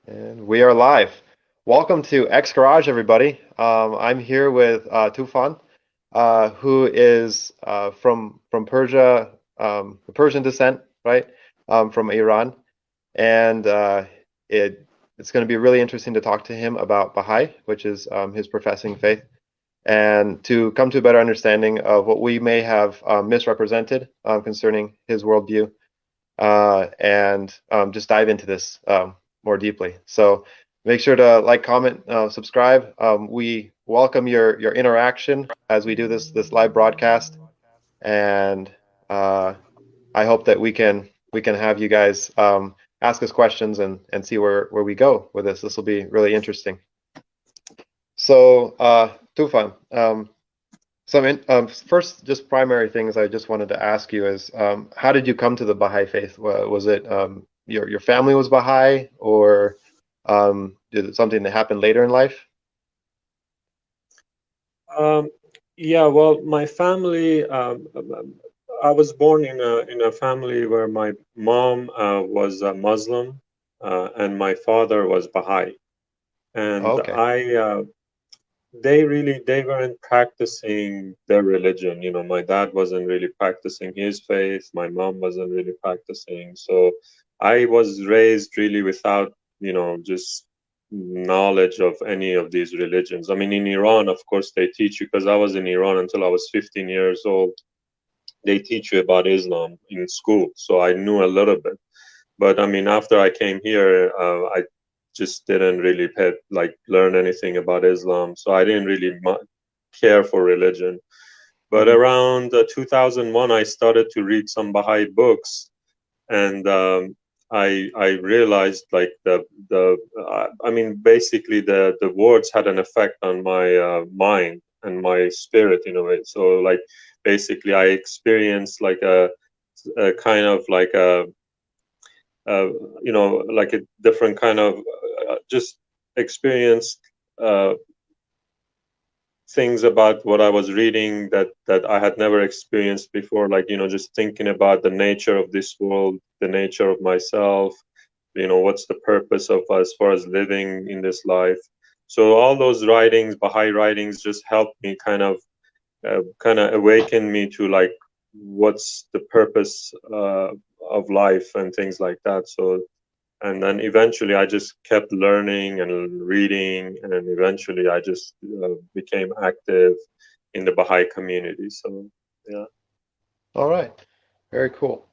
And we are live. Welcome to X Garage, everybody. I'm here with Tufan, who is from Persia, Persian descent, right? From Iran, and it's going to be really interesting to talk to him about Baha'i, which is his professing faith, and to come to a better understanding of what we may have misrepresented concerning his worldview, and just dive into this more deeply. So make sure to like, comment, subscribe. We welcome your interaction as we do this live broadcast, and I hope that we can have you guys ask us questions and see where we go with this. This will be really interesting. So Tufan, first, just primary things I just wanted to ask you is, how did you come to the Baha'i faith? Was it your family was Baha'i, or did it something that happened later in life? Um, yeah, well, my family, I was born in a family where my mom was a Muslim, and my father was Baha'i. Oh, And okay. they weren't practicing their religion. You know, my dad wasn't really practicing his faith. My mom wasn't really practicing. So I was raised really without, just knowledge of any of these religions. I mean, in Iran, of course, they teach you, because I was in Iran until I was 15 years old. They teach you about Islam in school. So I knew a little bit. But I mean, after I came here, I just didn't really learn anything about Islam. So I didn't really care for religion. But Hmm. around 2001, I started to read some Baha'i books, and I realized like I mean, basically the words had an effect on my mind and my spirit in a way. So like basically, I experienced like a kind of like uh, like a different kind of just experienced uh, things about what I was reading that I had never experienced before. Like, just thinking about the nature of this world, the nature of myself. What's the purpose of as far as living in this life? So all those writings, Baha'i writings, just helped me kind of awaken me to like what's the purpose of life and things like that. So and then eventually I just kept learning and reading, and eventually I just became active in the Baha'i community. So yeah. All right. Very cool.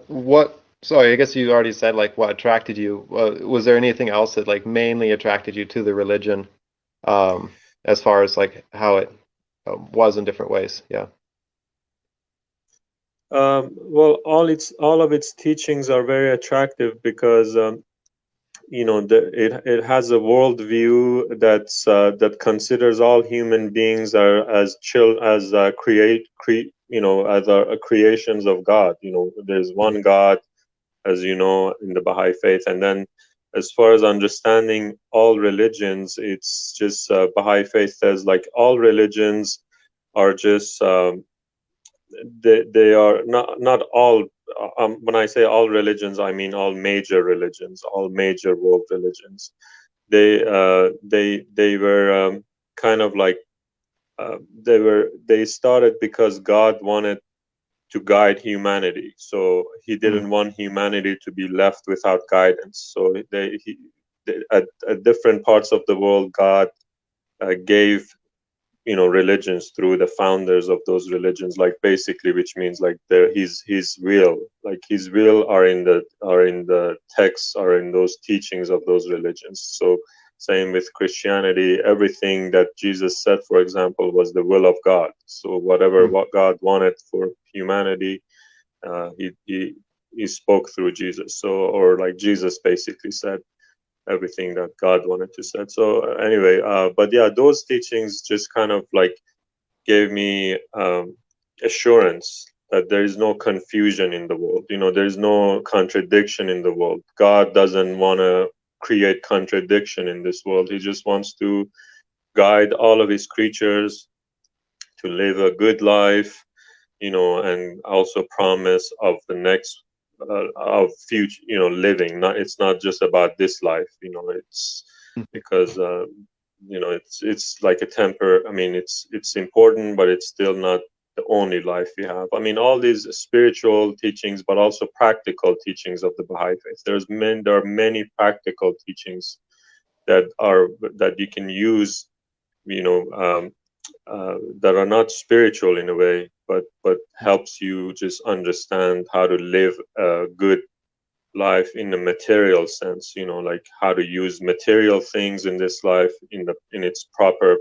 What? Sorry, I guess you already said like what attracted you. Was there anything else that like mainly attracted you to the religion, as far as like how it was in different ways? Yeah. Well, all of its teachings are very attractive because it has a worldview that considers all human beings are as as creations of God. There's one God, as you know, in the Baha'i faith. And then, as far as understanding all religions, it's just Baha'i faith says like all religions are just they are not all. When I say all religions, I mean all major religions, all major world religions. They were kind of like they started because God wanted to guide humanity. So he Mm. didn't want humanity to be left without guidance. So at different parts of the world, God gave religions through the founders of those religions, like basically, which means like his will, like his will are in the texts, are in those teachings of those religions. So same with Christianity, everything that Jesus said, for example, was the will of God. So whatever Mm. what God wanted for humanity, he spoke through Jesus. So, or like Jesus basically said everything that God wanted to say. So anyway, but yeah, those teachings just kind of like gave me assurance that there is no confusion in the world. There is no contradiction in the world. God doesn't want to create contradiction in this world. He just wants to guide all of his creatures to live a good life, and also promise of the next future, living. It's not just about this life. It's because it's like a temper. I mean, it's important, but it's still not the only life we have. I mean, all these spiritual teachings, but also practical teachings of the Baha'i faith. There are many practical teachings that you can use, that are not spiritual in a way, but helps you just understand how to live a good life in the material sense. Like how to use material things in this life in its proper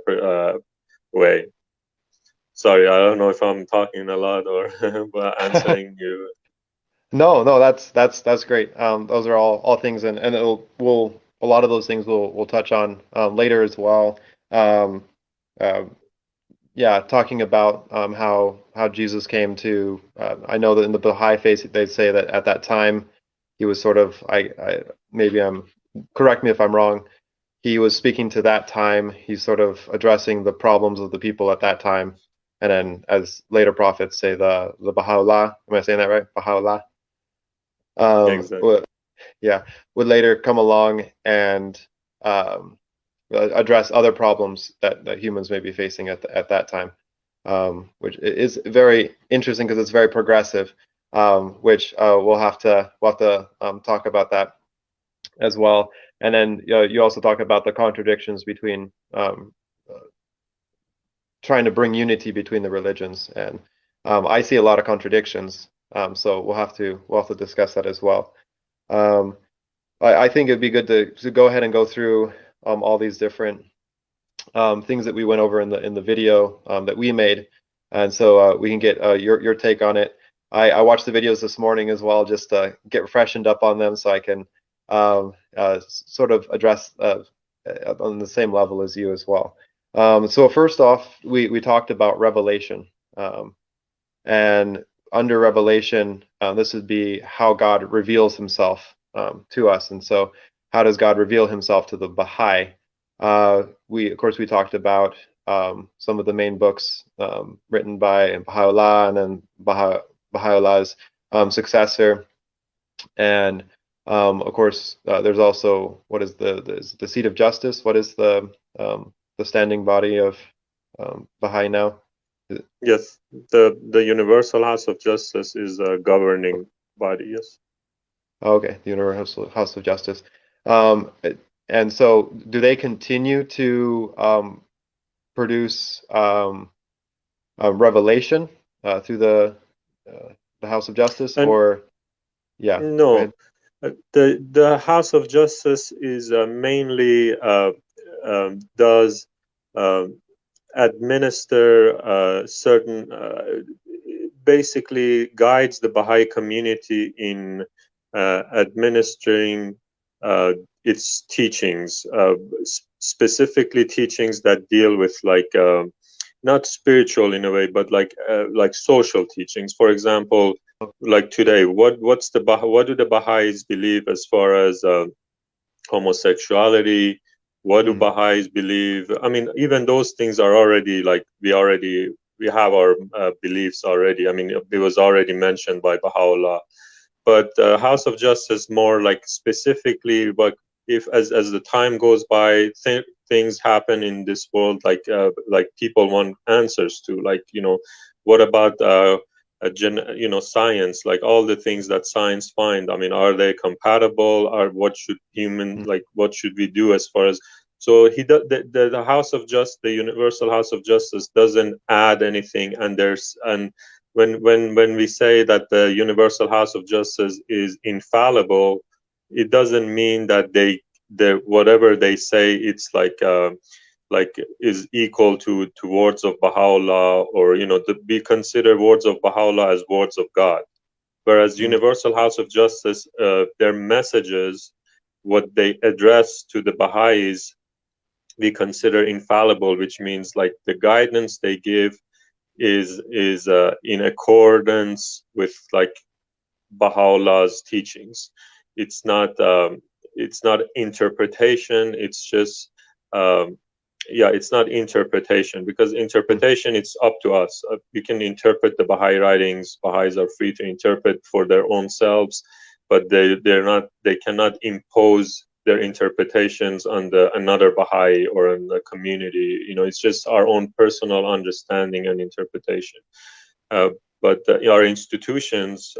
way. Sorry, I don't know if I'm talking a lot or but answering you. No, no, that's great. Those are all things, and we'll a lot of those things we'll touch on later as well. Um, uh, yeah, talking about how Jesus came to. I know that in the Baha'i faith they say that at that time he was sort of I maybe I'm correct me if I'm wrong. He was speaking to that time. He's sort of addressing the problems of the people at that time, and then as later prophets say the Baha'u'llah. Am I saying that right? Baha'u'llah. Exactly. Yeah, would later come along and um, address other problems that humans may be facing at that time, which is very interesting because it's very progressive, which we'll have to talk about that as well. And then you also talk about the contradictions between trying to bring unity between the religions, and I see a lot of contradictions. So we'll have to discuss that as well. Um, I think it'd be good to go ahead and go through all these different things that we went over in the video that we made, and so we can get your take on it. I watched the videos this morning as well, just to get freshened up on them, so I can sort of address on the same level as you as well. So first off, we talked about revelation, and under revelation, this would be how God reveals Himself to us, and so how does God reveal Himself to the Baha'i? Of course we talked about some of the main books written by Baha'u'llah and then Baha'u'llah's successor, and of course there's also what is the seat of justice? What is the standing body of Baha'i now? Yes, the Universal House of Justice is a governing body. Yes. Oh, okay, the Universal House of Justice. Um, and so, do they continue to produce revelation through the House of Justice, And or yeah, go no, ahead. the House of Justice is mainly does um, administer certain, basically guides the Baha'i community in administering its teachings, specifically teachings that deal with like not spiritual in a way, but like social teachings. For example, like today, what do the Baha'is believe as far as homosexuality? What do Mm, Baha'is believe? I mean, even those things are already like we have our beliefs already. I mean, it was already mentioned by Baha'u'llah. But House of Justice more like specifically, but if as the time goes by, things happen in this world, like people want answers to, like what about science, like all the things that science find. I mean, are they compatible? Or mm, what should we do as far as, so the House of Justice, the Universal House of Justice, doesn't add anything, and when we say that the Universal House of Justice is infallible, it doesn't mean that whatever they say, it's like is equal to words of Baha'u'llah, or we consider words of Baha'u'llah as words of God. Whereas mm, Universal House of Justice, their messages, what they address to the Baha'is, we consider infallible, which means like the guidance they give is in accordance with like Baha'u'llah's teachings. It's not it's not interpretation. It's just um, yeah, it's not interpretation, because interpretation, it's up to us. We can interpret the Baha'i writings. Baha'is are free to interpret for their own selves, but they cannot impose their interpretations on another Baha'i or on the community. It's just our own personal understanding and interpretation. Uh, but our institutions,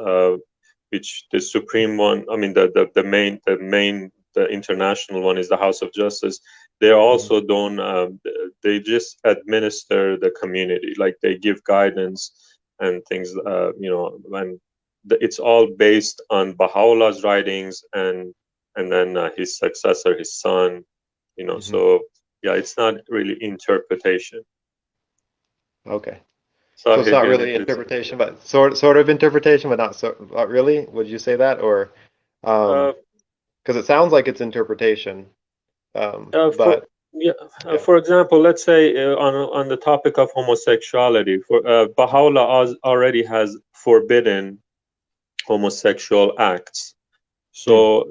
which the supreme one, I mean, the international one is the House of Justice. They also don't. They just administer the community, like they give guidance and things. And it's all based on Baha'u'llah's writings and then his successor, his son. So yeah, it's not really interpretation. Okay. So it's not Sahibin, really interpretation, but sort of interpretation, but not really. Would you say that, or uh, because it sounds like it's interpretation, for but yeah, yeah. for example, let's say on the topic of homosexuality, for Baha'u'llah already has forbidden homosexual acts. Hmm. So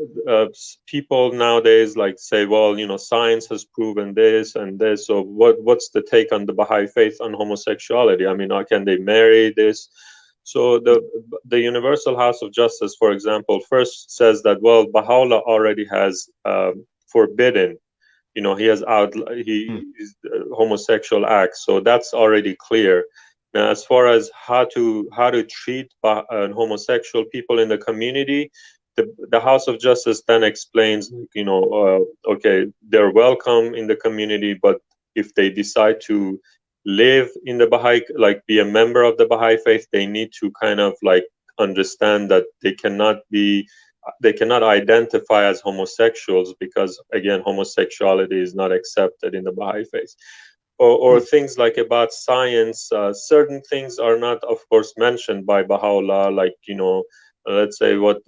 people nowadays like say, well, science has proven this and this. So what's the take on the Baha'i faith on homosexuality? I mean, can they marry this? So the Universal House of Justice, for example, first says that, well, Baha'u'llah already has forbidden. He has Hmm. he's homosexual acts, so that's already clear. Now, as far as how to treat homosexual people in the community, the House of Justice then explains, okay, they're welcome in the community, but if they decide to live in the Baha'i, like be a member of the Baha'i faith, they need to kind of like understand that they cannot identify as homosexuals, because again, homosexuality is not accepted in the Baha'i faith. Or Hmm. things like about science, certain things are not, of course, mentioned by Baha'u'llah, like, let's say what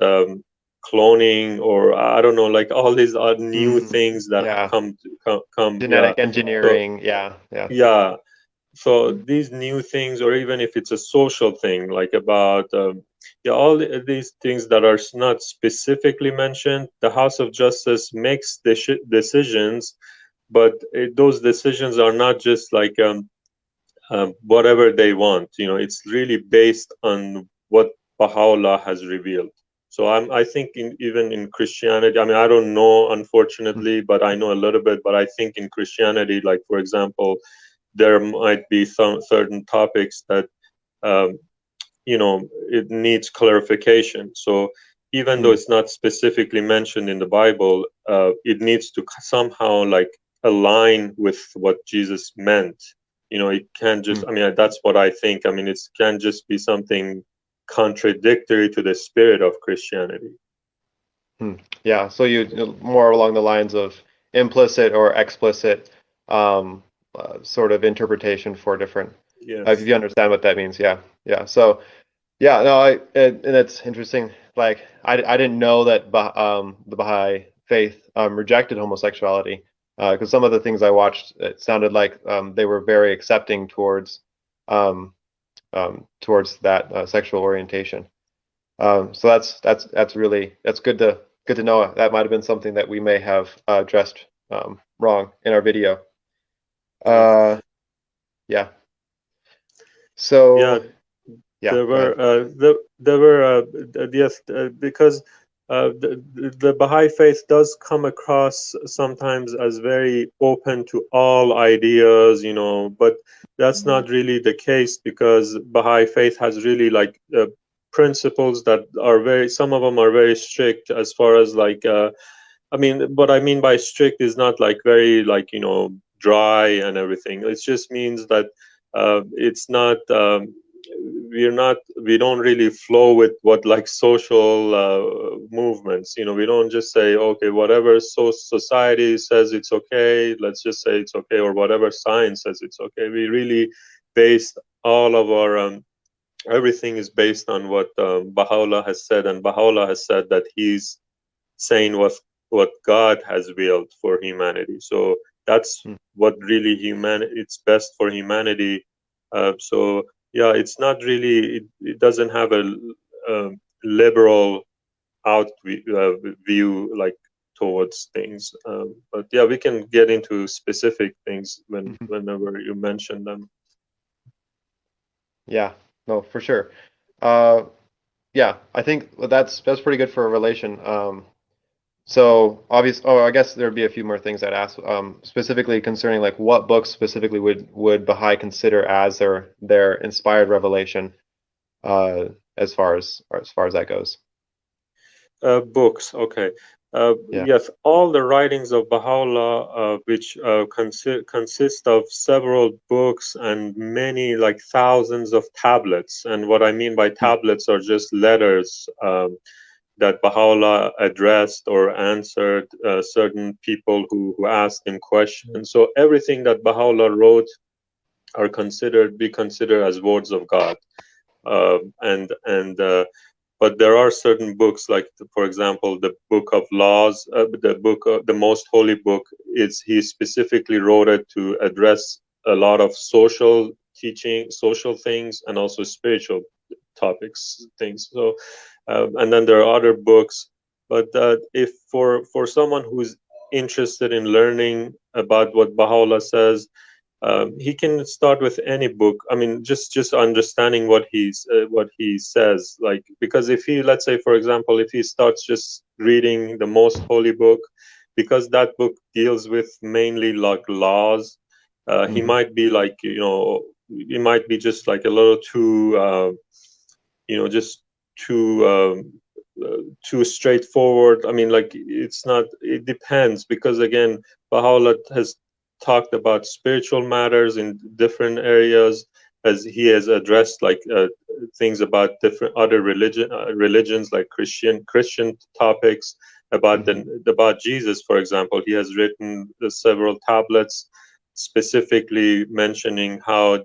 cloning, or I don't know, like all these are new Hmm. things that Yeah. come, yeah. Genetic So engineering. Yeah. Yeah. yeah, so these new things, or even if it's a social thing, like about yeah, all these things that are not specifically mentioned, the House of Justice makes the decisions, but those decisions are not just like whatever they want. It's really based on what Baha'u'llah has revealed. So I think even in Christianity, I mean, I don't know, Hmm. unfortunately, but I know a little bit. But I think in Christianity, like for example, there might be some certain topics that um, it needs clarification. So even though Hmm. it's not specifically mentioned in the Bible, it needs to somehow like align with what Jesus meant. It can't just, Hmm. I mean, that's what I think. I mean, it can't just be something contradictory to the spirit of Christianity. Hmm. Yeah. So you more along the lines of implicit or explicit um, sort of interpretation for different. If Yes. you understand what that means, yeah. Yeah. So. Yeah, no, and it's interesting. Like, I didn't know that the Baha'i faith rejected homosexuality because some of the things I watched, it sounded like they were very accepting um, towards that sexual orientation. So that's really good to know. That might have been something that we may have addressed wrong in our video. Yeah. Uh, yeah. Yeah. So yeah, There go were ahead. yes, because the Baha'i faith does come across sometimes as very open to all ideas, but that's not really the case, because Baha'i faith has really like principles that are some of them are very strict, as far as like I mean, what I mean by strict is not like very like, dry and everything. It just means that it's not, we don't really flow with what like social movements. We don't just say, okay, whatever society says it's okay, let's just say it's okay, or whatever science says it's okay. We really based all of our everything is based on what Baha'u'llah has said, and Baha'u'llah has said that he's saying what God has willed for humanity. So that's Hmm. what really it's best for humanity. So yeah, it's not really, it doesn't have a liberal out view like towards things. But yeah, we can get into specific things whenever you mention them. Yeah, no, for sure. Uh, yeah, I think that's pretty good for a relation. So obvious. Oh, I guess there'd be a few more things I'd ask, specifically concerning like what books specifically would Baha'i consider as their inspired revelation, uh, as far as that goes. Books, okay. Yeah. Yes, all the writings of Baha'u'llah, which consist of several books and many, like thousands of tablets. And what I mean by Mm, tablets are just letters that Baha'u'llah addressed or answered certain people who asked him questions. So everything that Baha'u'llah wrote be considered as words of God. And but there are certain books, like for example, the Book of Laws, the Most Holy Book. He specifically wrote it to address a lot of social teaching, social things, and also spiritual topics, things. So, and then there are other books. But if for someone who's interested in learning about what Baha'u'llah says, he can start with any book. I mean, just understanding what he says. Like, because if he, let's say, for example, if he starts just reading the Most Holy Book, because that book deals with mainly like laws, he mhm, might be like, he might be just like a little too, just too. Too straightforward. I mean, like, it's not. It depends, because again, Baha'u'llah has talked about spiritual matters in different areas, as he has addressed like things about different other religions, like Christian topics, mhm, about Jesus, for example. He has written several tablets specifically mentioning how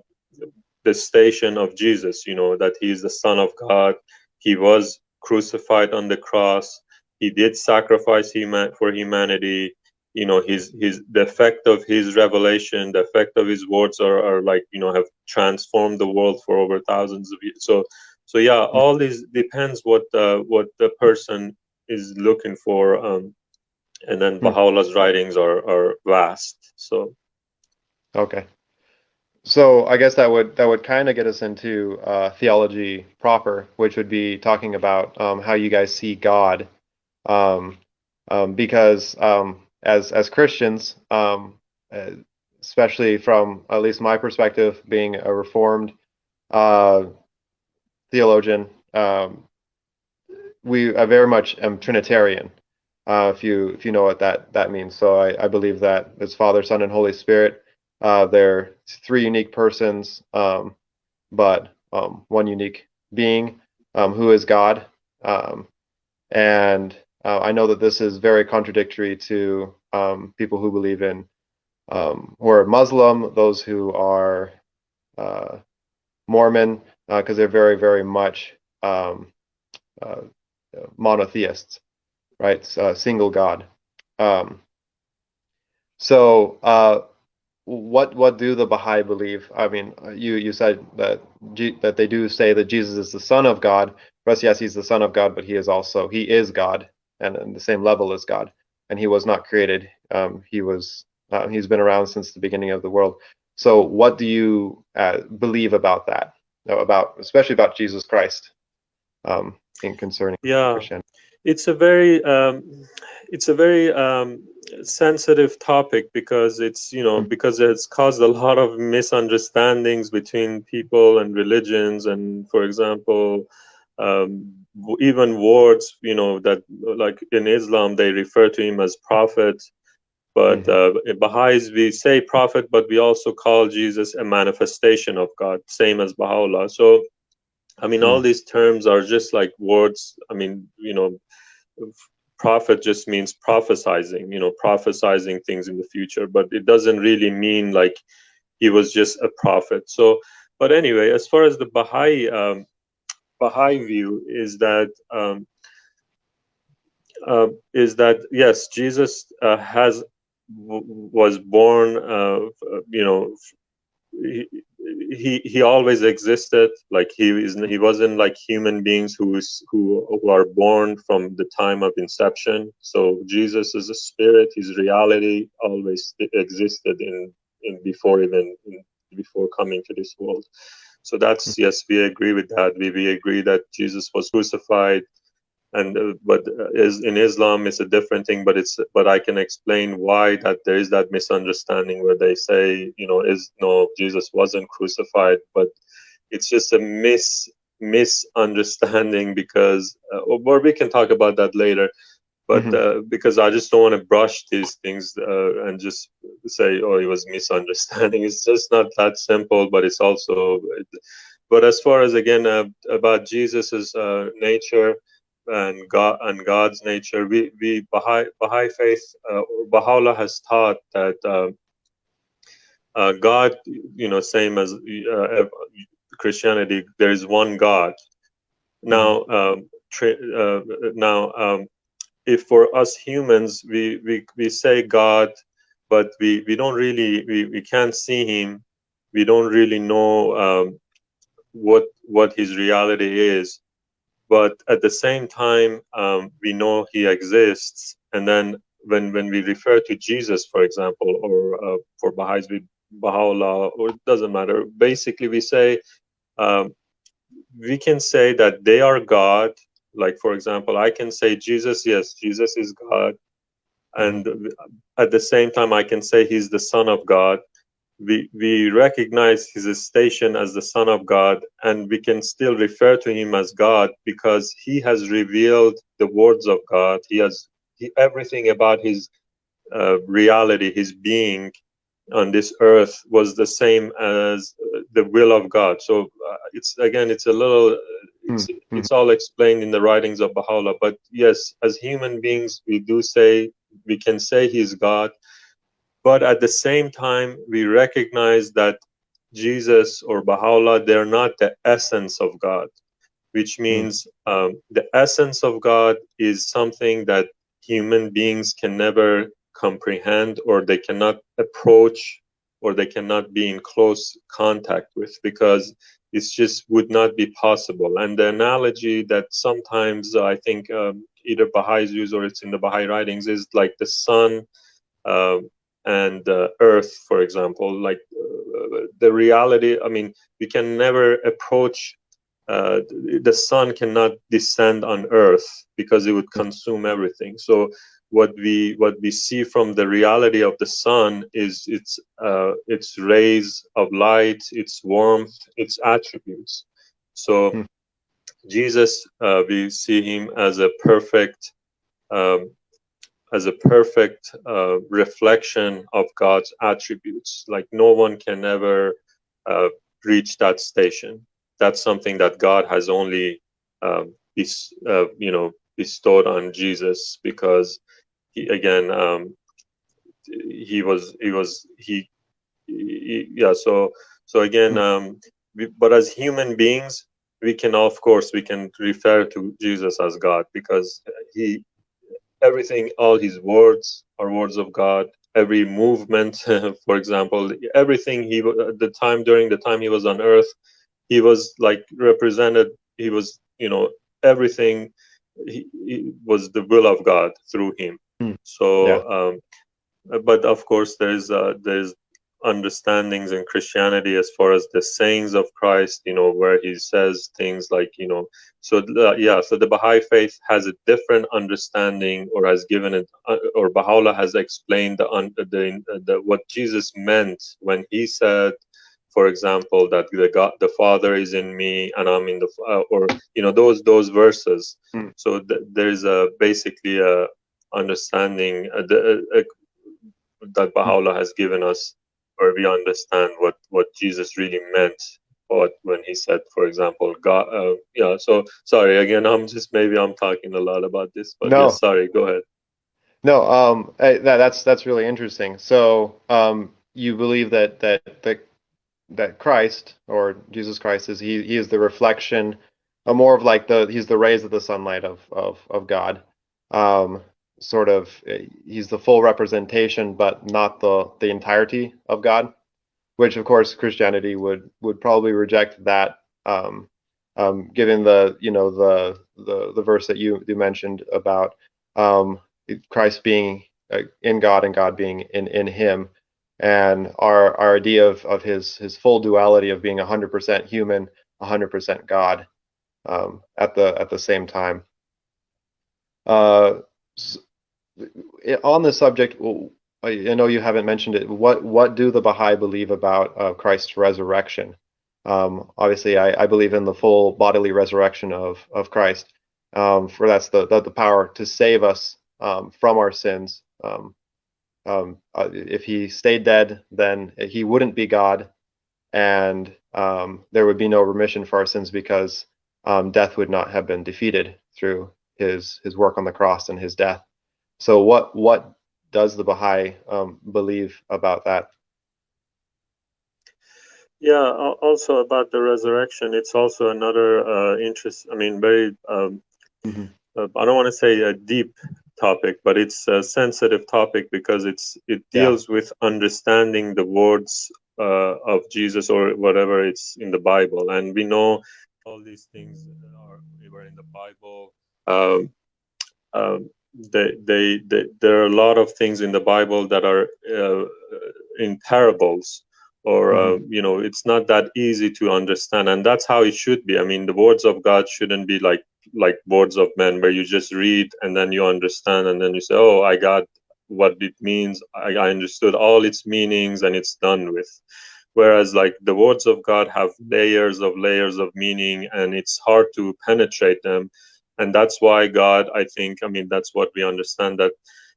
the station of Jesus, that he is the Son of God. He was crucified on the cross. He did sacrifice for humanity. His the effect of his revelation, the effect of his words are like, have transformed the world for over thousands of years. So yeah, mm, all these depends what the person is looking for. And then mm. Baha'u'llah's writings are vast. So Okay. So I guess that would kind of get us into theology proper, which would be talking about how you guys see God, um, because as Christians, uh, especially from at least my perspective, being a Reformed uh, theologian, I very much am Trinitarian. If you know what that means. So I believe that it's Father, Son, and Holy Spirit. They're three unique persons, but one unique being, who is God. Um, and I know that this is very contradictory to people who believe in who are Muslim, those who are uh, Mormon, because they're very, very much uh, monotheists, right? Single God. Um, so, what do the Baha'i believe? I mean, you said that they do say that Jesus is the Son of God. For us, yes, he's the Son of God, but he is God, and in the same level as God. And he was not created. He's been around since the beginning of the world. So, what do you believe about that? Especially about Jesus Christ, in concerning yeah, Christianity? it's a very sensitive topic, because Mm, because it's caused a lot of misunderstandings between people and religions. And for example, even words, that like in Islam they refer to him as prophet, but mhm, in Baha'is we say prophet, but we also call Jesus a manifestation of God, same as Baha'u'llah. So I mean, all mm, these terms are just like words. I mean, prophet just means prophesizing, prophesizing things in the future, but it doesn't really mean like he was just a prophet. So, but anyway, as far as the Baha'i view is that yes, Jesus was born, you know, he always existed. Like he wasn't like human beings who are born from the time of inception. So Jesus is a spirit. His reality always existed in before before coming to this world. So that's, yes, we agree with that. We agree that Jesus was crucified, and but is in Islam it's a different thing. But I can explain why that there is that misunderstanding where they say, no, Jesus wasn't crucified, but it's just a misunderstanding because or we can talk about that later. But because I just don't want to brush these things and just say, oh, it was misunderstanding. It's just not that simple. But it's also, but as far as again about Jesus's nature and God's nature, we Baha'i faith or Baha'u'llah has taught that God, same as Christianity, there is one God. Now, if for us humans we say God, but we don't really we can't see him, we don't really know what his reality is, but at the same time we know he exists. And then when we refer to Jesus, for example, or for Baha'is with Baha'u'llah, or it doesn't matter, basically we say we can say that they are God. Like, for example, I can say Jesus, yes, Jesus is God. And at the same time, I can say he's the Son of God. We recognize his station as the Son of God, and we can still refer to him as God because he has revealed the words of God. Everything about his reality, his being on this earth was the same as the will of God. So it's a little, it's all explained in the writings of Baha'u'llah. But yes, as human beings, we can say he's God, but at the same time, we recognize that Jesus or Baha'u'llah, they're not the essence of God, which means the essence of God is something that human beings can never comprehend, or they cannot approach, or they cannot be in close contact with, because it just would not be possible. And the analogy that sometimes I think either Baha'is use or it's in the Baha'i writings is like the sun and earth, for example. Like the reality, I mean, we can never approach the sun cannot descend on earth because it would consume everything. So what we see from the reality of the sun is its rays of light, its warmth, its attributes. So Jesus, we see him as a perfect um, reflection of God's attributes. Like no one can ever reach that station. That's something that God has only bestowed on Jesus, because he again yeah. So again, but as human beings, we can, of course, we can refer to Jesus as God, because he everything, all his words are words of God. Every movement, for example, everything during the time he was on earth, he was like represented. He was, everything. He was the will of God through him. So, but of course, there's understandings in Christianity as far as the sayings of Christ, where he says things like, so so the Baha'i faith has a different understanding, or has given it, or Baha'u'llah has explained what Jesus meant when he said, for example, that the Father is in me and I'm in or those verses. So there's basically a understanding that Baha'u'llah has given us, where we understand what Jesus really meant, when he said, for example, God. So sorry again. Maybe I'm talking a lot about this, but No, yes, sorry. Go ahead. no. That's really interesting. So, you believe that Christ, or Jesus Christ, he is the reflection, more of like he's the rays of the sunlight of God. Um, Sort of, he's the full representation, but not the entirety of God. which of course Christianity would probably reject that, given the the verse that you mentioned about Christ being in God and God being in him, and our idea of his full duality of being 100% human, 100% God, at the same time. On this subject, I know you haven't mentioned it. What do the Baha'i believe about Christ's resurrection? Obviously, I believe in the full bodily resurrection of Christ. For that's the power to save us from our sins. If he stayed dead, then he wouldn't be God, and there would be no remission for our sins because death would not have been defeated through his work on the cross and his death. So what does the Baha'i believe about that? Yeah, also about the resurrection, it's also another interest. I mean, very. Mm-hmm. I don't want to say a deep topic, but it's a sensitive topic because it Yeah. deals with understanding the words of Jesus or whatever it's in the Bible, and we know all these things were in the Bible. There are a lot of things in the Bible that are in parables, or Mm-hmm. it's not that easy to understand, and that's how it should be. I mean, the words of God shouldn't be like words of men, where you just read and then you understand, and then you say, "Oh, I got what it means. I understood all its meanings, and it's done with." Whereas, like, the words of God have layers of meaning, and it's hard to penetrate them. And that's why God, I think, I mean, that's what we understand, that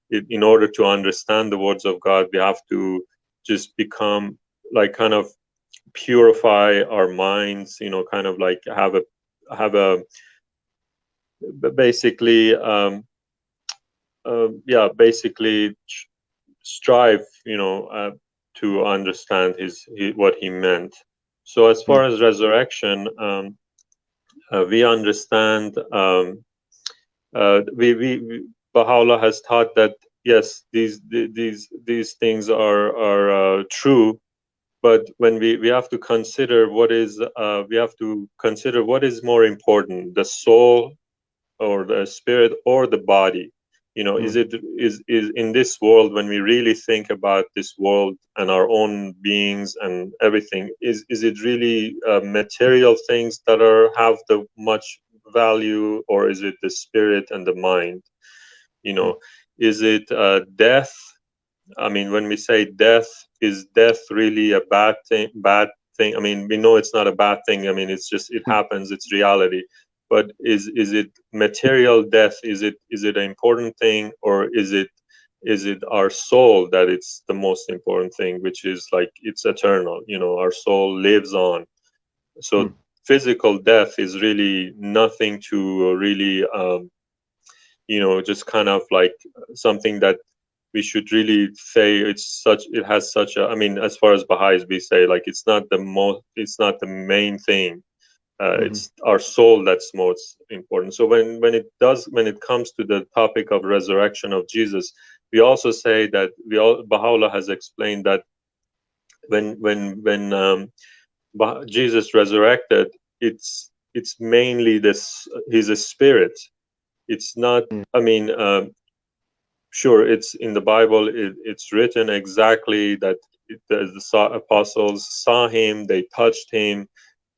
in order to understand the words of God, we have to just become, like, kind of purify our minds, kind of like have a basically basically strive, to understand what he meant. So as far as resurrection, we understand, Baha'u'llah has taught that yes, these things are true, but when we have to consider what is more important, the soul or the spirit or the body. Is in this world, when we really think about this world and our own beings and everything, is it really material things that have the much value, or is it the spirit and the mind? Is it death? I mean, when we say death, is death really a bad thing? I mean, we know it's not a bad thing. I mean, it's just, it happens, it's reality. But is it material death? Is it an important thing, or is it our soul that it's the most important thing, which is like it's eternal? Our soul lives on. So physical death is really nothing to really just kind of like something that we should really say it has such a, I mean, as far as Baha'is, we say, like, it's not the main thing. It's our soul that's most important. So when it comes to the topic of resurrection of Jesus, we also say that Baha'u'llah has explained that when Jesus resurrected, it's mainly he's a spirit. It's not, I mean, sure, it's in the Bible. It's written exactly that the apostles saw him, they touched him,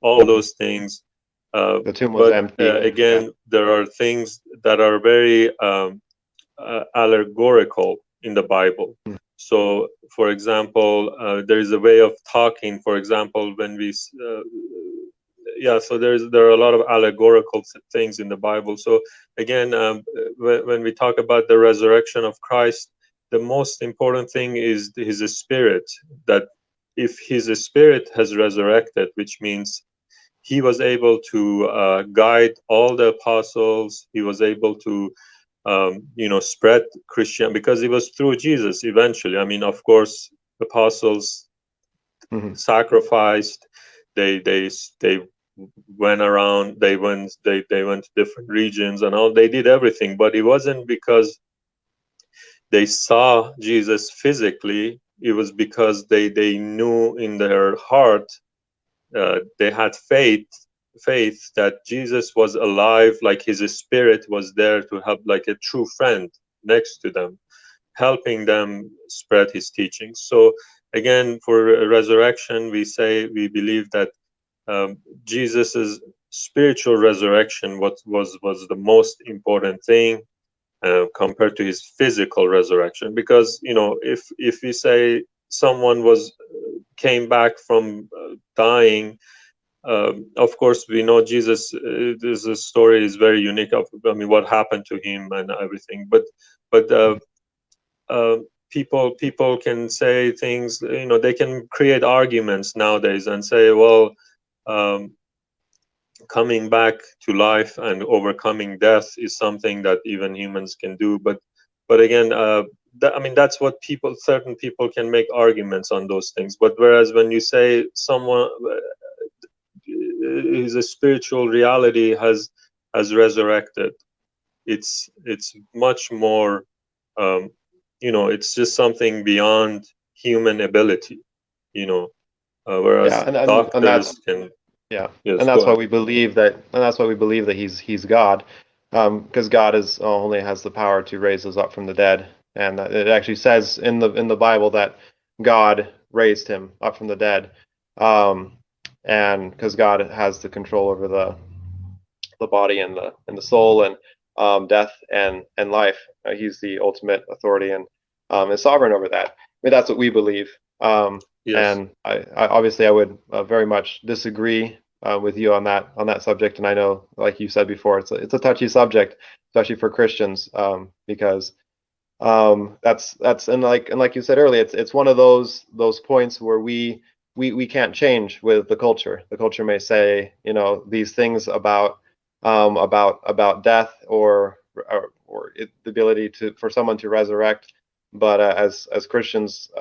all those things. The tomb was But empty. Yeah. again, there are things that are very allegorical in the Bible. So, for example, there is a way of talking. For example, when so there are a lot of allegorical things in the Bible. So again, when we talk about the resurrection of Christ, the most important thing is his spirit. That if his spirit has resurrected, which means he was able to guide all the apostles, he was able to spread Christian, because it was through Jesus eventually. I mean, of course, apostles sacrificed, they went around, they went to different regions and all, they did everything, but it wasn't because they saw Jesus physically, it was because they knew in their heart, they had faith that Jesus was alive, like his spirit was there to have like a true friend next to them, helping them spread his teachings. So again, for resurrection, we believe that Jesus's spiritual resurrection was the most important thing compared to his physical resurrection. Because if we say someone came back from dying, of course we know Jesus. This story is very unique. I mean, what happened to him and everything. But people can say things. They can create arguments nowadays and say, well, um, coming back to life and overcoming death is something that even humans can do. But again, I mean, that's what certain people can make arguments on those things. But whereas when you say someone is a spiritual reality has resurrected, it's much more, it's just something beyond human ability, Yeah, whereas and that's doctors can. yeah, Yes, and go that's why ahead. we believe that, and that's why we believe that he's God, because God is only has the power to raise us up from the dead, and it actually says in the Bible that God raised him up from the dead, um, and because God has the control over the body and the soul and death and life, he's the ultimate authority and is sovereign over that. I mean, that's what we believe. Yes. And I obviously I would very much disagree with you on that subject. And I know, like you said before, it's a touchy subject, especially for Christians, because that's and like you said earlier, it's one of those points where we can't change with the culture. The culture may say, these things about death or the ability for someone to resurrect, but as Christians,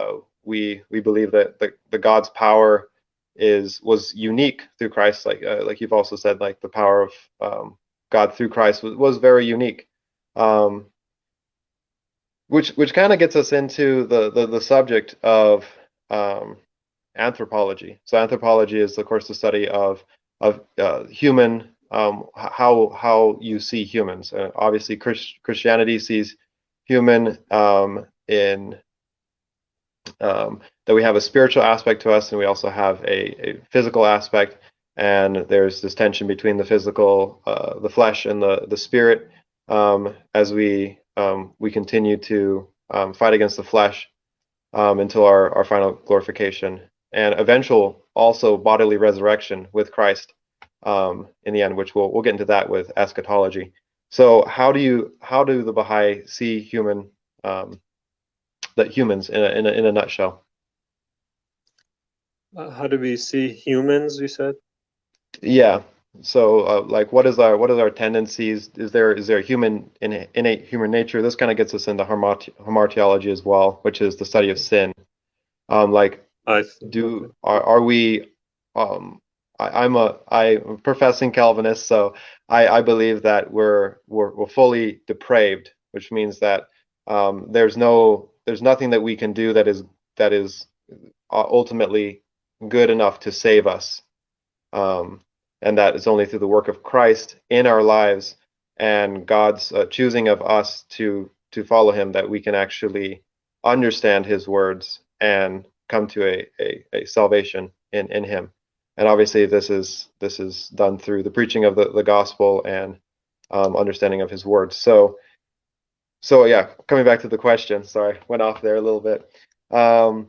we believe that the God's power was unique through Christ, like you've also said, like the power of God through Christ was very unique. Um, which kind of gets us into the subject of um, anthropology. So anthropology is, of course, the study of human, how you see humans. Obviously, Christianity sees human in that we have a spiritual aspect to us, and we also have a physical aspect. And there's this tension between the physical, the flesh, and the spirit, as we continue to fight against the flesh until our final glorification and eventual also bodily resurrection with Christ in the end, which we'll get into that with eschatology. So how do the Baha'i see humans in a nutshell? How do we see humans, you said? Yeah. So like what is our tendencies? Is there innate human nature? This kind of gets us into hamartiology as well, which is the study of sin. Like I are we I'm a professing Calvinist, so I believe that we're fully depraved, which means that there's nothing that we can do that is ultimately good enough to save us, um, and that it's only through the work of Christ in our lives and God's choosing of us to follow Him that we can actually understand His words and come to a salvation in Him. And obviously, this is done through the preaching of the gospel and understanding of His words. So yeah, coming back to the question. Sorry, went off there a little bit. Um,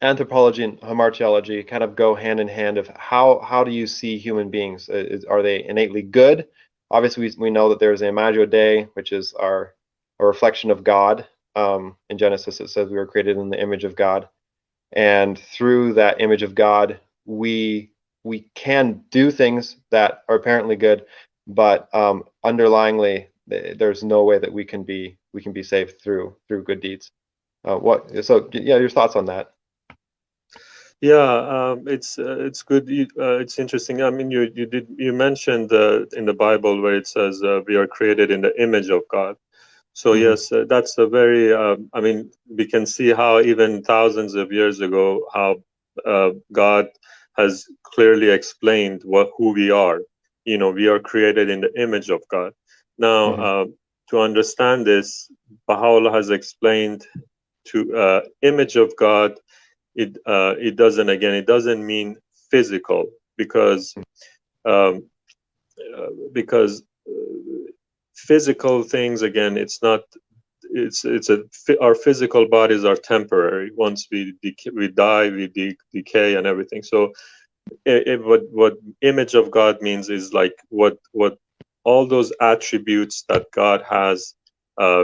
Anthropology and hamartiology kind of go hand in hand of how do you see human beings? Are they innately good? Obviously, we know that there's an imago Dei, which is a reflection of God. In Genesis, it says we were created in the image of God, and through that image of God, we can do things that are apparently good, but underlyingly, there's no way that we can be saved through good deeds. Yeah, your thoughts on that? Yeah, it's good. It's interesting. I mean, you mentioned in the Bible where it says we are created in the image of God. So yes, that's a very. I mean, we can see how even thousands of years ago, how God has clearly explained who we are. You know, we are created in the image of God. Now, to understand this, Baha'u'llah has explained to image of God. It doesn't, again, it doesn't mean physical, because um, because physical things, again, it's not, our physical bodies are temporary. Once we die, we decay and everything. So what image of God means is like what all those attributes that God has,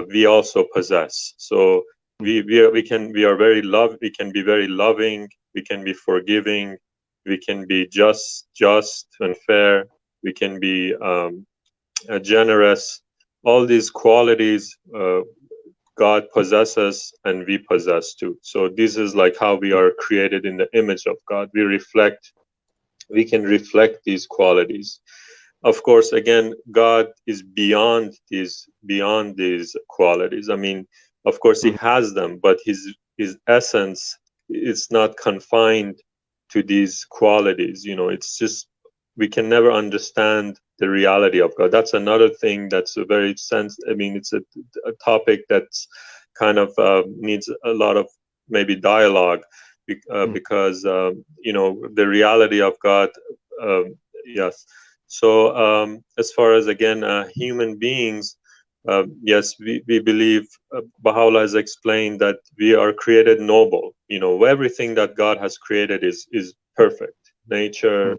we also possess. So we are very we can be very loving, we can be forgiving, we can be just and fair, we can be generous. All these qualities God possesses and we possess too. So this is like how we are created in the image of God. We can reflect these qualities. Of course, again, God is beyond these qualities. I mean, of course, He has them, but His essence is not confined to these qualities. You know, it's just we can never understand the reality of God. That's another thing that's a very sense. I mean, it's a topic that's kind of needs a lot of maybe dialogue, because you know, the reality of God. Yes. So as far as, again, human beings, yes, we believe, Baha'u'llah has explained that we are created noble. You know, everything that God has created is perfect. Nature,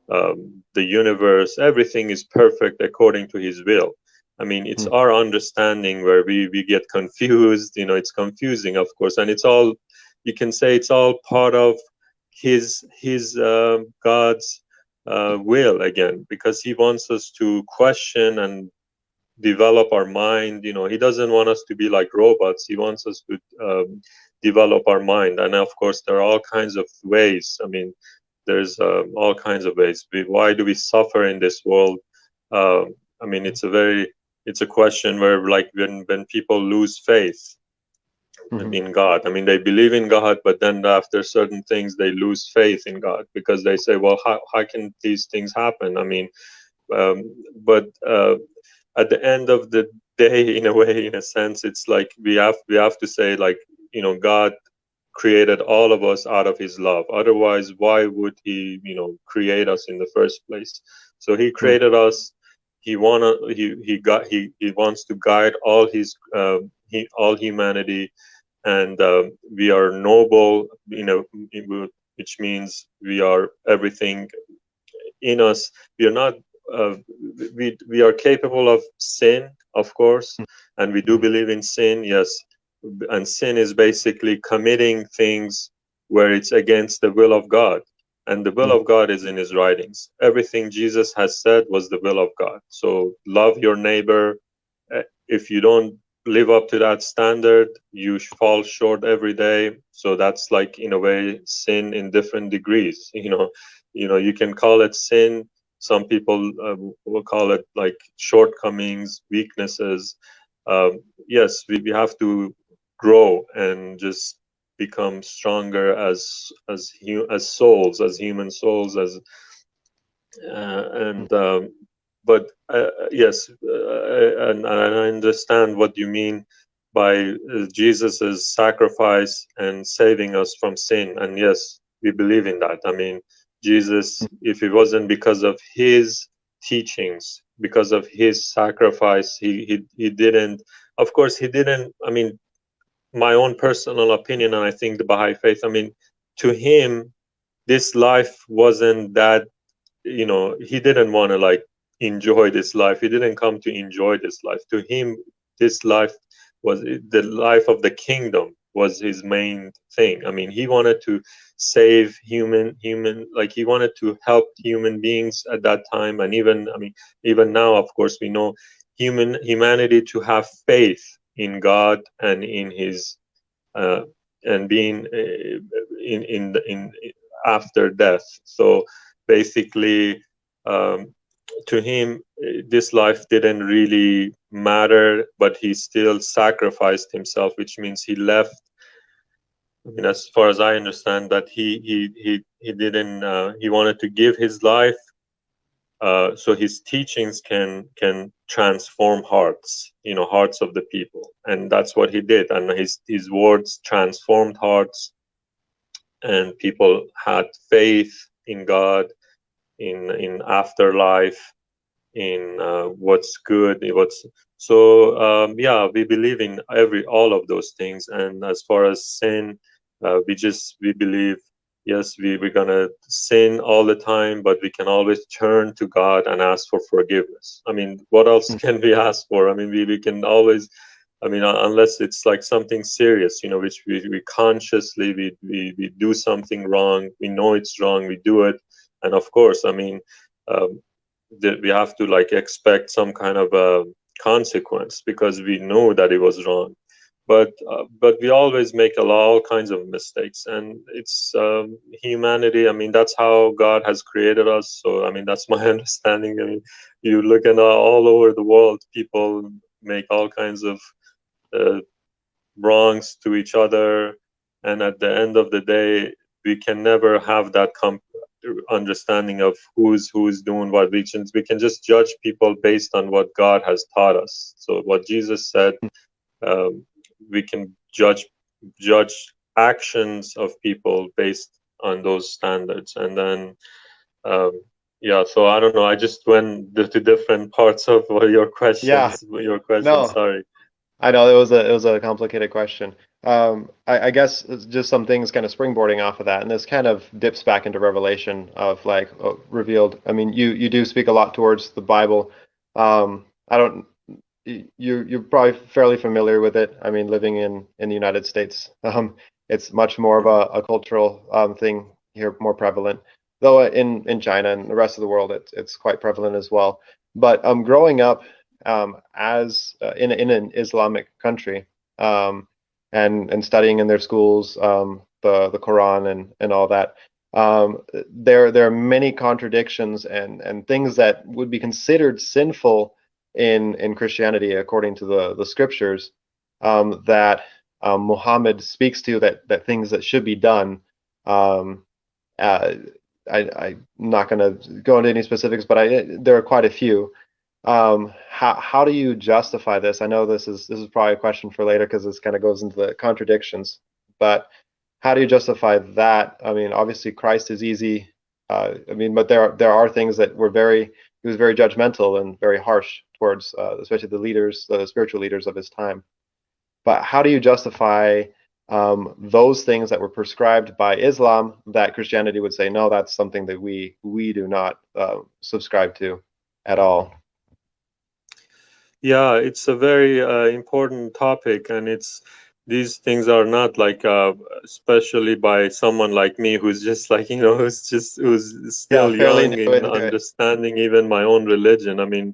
the universe, everything is perfect according to His will. I mean, it's our understanding where we get confused. You know, it's confusing, of course, and it's all, you can say, it's all part of his God's will, again, because He wants us to question and develop our mind. You know, He doesn't want us to be like robots. He wants us to develop our mind, and of course, there are all kinds of ways. I mean, there's all kinds of ways. Why do we suffer in this world? Uh, I mean, it's a question where, like, when people lose faith in God. I mean, they believe in God, but then after certain things, they lose faith in God, because they say, well, how can these things happen? I mean, but at the end of the day, in a way, in a sense, it's like we have to say, like, you know, God created all of us out of His love. Otherwise, why would He, you know, create us in the first place? So He created us. He wants to guide all all humanity, and we are noble, you know, which means we are everything in us. We are not. Uh, we are capable of sin, of course, and we do believe in sin. Yes, and sin is basically committing things where it's against the will of God. And the will of God is in His writings. Everything Jesus has said was the will of God. So love your neighbor. If you don't live up to that standard, you fall short every day. So that's, like, in a way, sin in different degrees. You can call it sin. Some people will call it like shortcomings, weaknesses. Yes, we have to grow and just become stronger as souls, as human souls, as and but yes, and I understand what you mean by Jesus's sacrifice and saving us from sin. And yes, we believe in that. I mean, Jesus, if it wasn't because of His teachings, because of His sacrifice, he didn't. Of course, He didn't. I mean, my own personal opinion, and I think the Baha'i faith. I mean, to Him, this life wasn't that, he didn't want to, like, enjoy this life. He didn't come to enjoy this life. To him, this life was the life of the kingdom, was his main thing. I mean, he wanted to save human, like, he wanted to help human beings at that time. And even, I mean, even now, of course, we know humanity to have faith in God and in his uh, and being in after death. So basically, to him, this life didn't really matter, but he still sacrificed himself, which means he left. I mean, as far as I understand, that he didn't. He wanted to give his life, so his teachings can transform hearts, hearts of the people, and that's what he did. And his words transformed hearts, and people had faith in God, in afterlife, in what's good, what's so. Yeah, we believe in all of those things. And as far as sin, we believe, yes, we're gonna sin all the time, but we can always turn to God and ask for forgiveness. I mean, what else can we ask for? I mean, we can always, I mean, unless it's like something serious, which we consciously, we do something wrong, we know it's wrong, we do it. And of course, I mean, um, that we have to like expect some kind of a consequence, because we know that it was wrong. But we always make all kinds of mistakes, and it's humanity. I mean, that's how God has created us. So I mean, that's my understanding. I mean, you look at all over the world, people make all kinds of uh, wrongs to each other, and at the end of the day, we can never have that understanding of who's doing what. We can just judge people based on what God has taught us. So what Jesus said, um, we can judge actions of people based on those standards. And then yeah, so I don't know, I just went to different parts of your Yeah, questions. no, Sorry. I know it was a complicated question. I guess it's just some things kind of springboarding off of that, and this kind of dips back into Revelation of like revealed. I mean, you do speak a lot towards the Bible. I don't. You're probably fairly familiar with it. I mean, living in the United States, it's much more of a cultural thing here, more prevalent. Though in China and the rest of the world, it's quite prevalent as well. But growing up as in an Islamic country, and studying in their schools the Quran and all that. There are many contradictions and things that would be considered sinful in Christianity according to the scriptures, that Muhammad speaks to, that things that should be done. Um, uh, I'm not going to go into any specifics, but there are quite a few. How do you justify this? I know this is probably a question for later because this kind of goes into the contradictions, but how do you justify that? I mean, obviously Christ is easy. I mean, but there are things that he was very judgmental and very harsh towards, especially the leaders, the spiritual leaders of his time. But how do you justify those things that were prescribed by Islam that Christianity would say, no, that's something that we do not subscribe to at all? Yeah, it's a very important topic, and these things are not like especially by someone like me who's just like who's Yeah, still fairly young new in into it. understanding even my own religion. I mean,